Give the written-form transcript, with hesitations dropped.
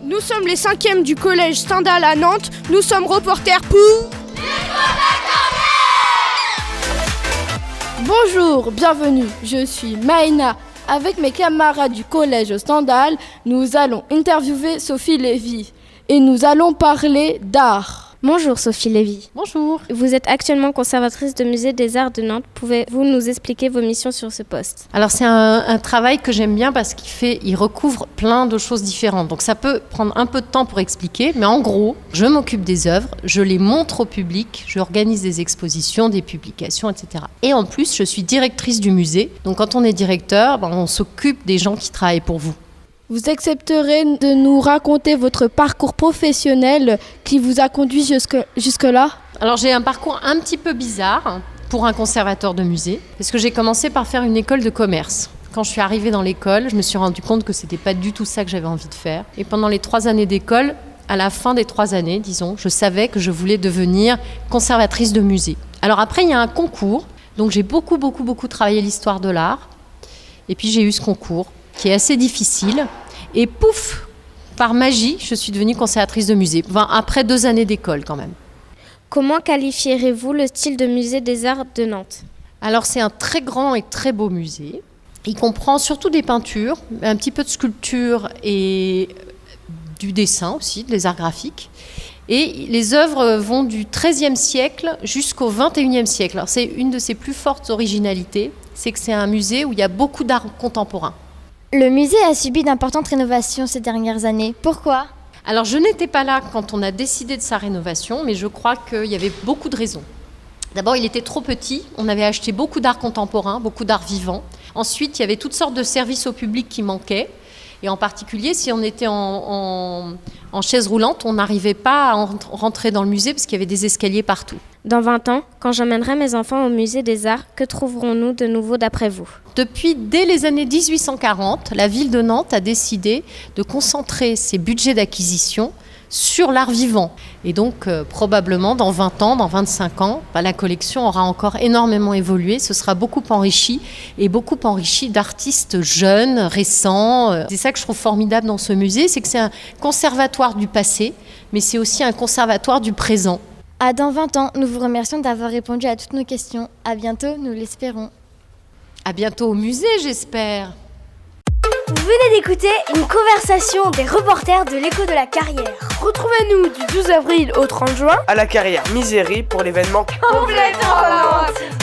Nous sommes les 5e du collège Stendhal à Nantes. Nous sommes reporters pour... Bonjour, bienvenue, je suis Maïna. Avec mes camarades du collège Stendhal, nous allons interviewer Sophie Lévy et nous allons parler d'art. Bonjour Sophie Lévy. Bonjour. Vous êtes actuellement conservatrice de musée des Arts de Nantes. Pouvez-vous nous expliquer vos missions sur ce poste ? Alors c'est un travail que j'aime bien parce qu'il recouvre plein de choses différentes. Donc ça peut prendre un peu de temps pour expliquer, mais en gros, je m'occupe des œuvres, je les montre au public, j'organise des expositions, des publications, etc. Et en plus, je suis directrice du musée. Donc quand on est directeur, on s'occupe des gens qui travaillent pour vous. Vous accepterez de nous raconter votre parcours professionnel qui vous a conduit jusque-là ? Alors j'ai un parcours un petit peu bizarre pour un conservateur de musée, parce que j'ai commencé par faire une école de commerce. Quand je suis arrivée dans l'école, je me suis rendu compte que c'était pas du tout ça que j'avais envie de faire. Et pendant les 3 années d'école, à la fin des 3 années, disons, je savais que je voulais devenir conservatrice de musée. Alors après, il y a un concours, donc j'ai beaucoup travaillé l'histoire de l'art. Et puis j'ai eu ce concours, qui est assez difficile. Et pouf, par magie, je suis devenue conservatrice de musée. Enfin, après 2 années d'école quand même. Comment qualifierez-vous le style de musée des Arts de Nantes ? Alors c'est un très grand et très beau musée. Il comprend surtout des peintures, un petit peu de sculpture et du dessin aussi, des arts graphiques. Et les œuvres vont du XIIIe siècle jusqu'au XXIe siècle. Alors c'est une de ses plus fortes originalités, c'est que c'est un musée où il y a beaucoup d'art contemporain. Le musée a subi d'importantes rénovations ces dernières années. Pourquoi ? Alors je n'étais pas là quand on a décidé de sa rénovation, mais je crois qu'il y avait beaucoup de raisons. D'abord, il était trop petit, on avait acheté beaucoup d'art contemporain, beaucoup d'art vivant. Ensuite, il y avait toutes sortes de services au public qui manquaient. Et en particulier, si on était en chaise roulante, on n'arrivait pas à rentrer dans le musée parce qu'il y avait des escaliers partout. Dans 20 ans, quand j'emmènerai mes enfants au musée des Arts, que trouverons-nous de nouveau d'après vous ? Dès les années 1840, la ville de Nantes a décidé de concentrer ses budgets d'acquisition sur l'art vivant. Et donc, probablement, dans 20 ans, dans 25 ans, la collection aura encore énormément évolué. Ce sera beaucoup enrichi d'artistes jeunes, récents. C'est ça que je trouve formidable dans ce musée, c'est que c'est un conservatoire du passé, mais c'est aussi un conservatoire du présent. Dans 20 ans, nous vous remercions d'avoir répondu à toutes nos questions. À bientôt, nous l'espérons. À bientôt au musée, j'espère. Vous venez d'écouter une conversation des reporters de l'Écho de la Carrière. Retrouvez-nous du 12 avril au 30 juin à la Carrière Misérie pour l'événement Complètement Nantes.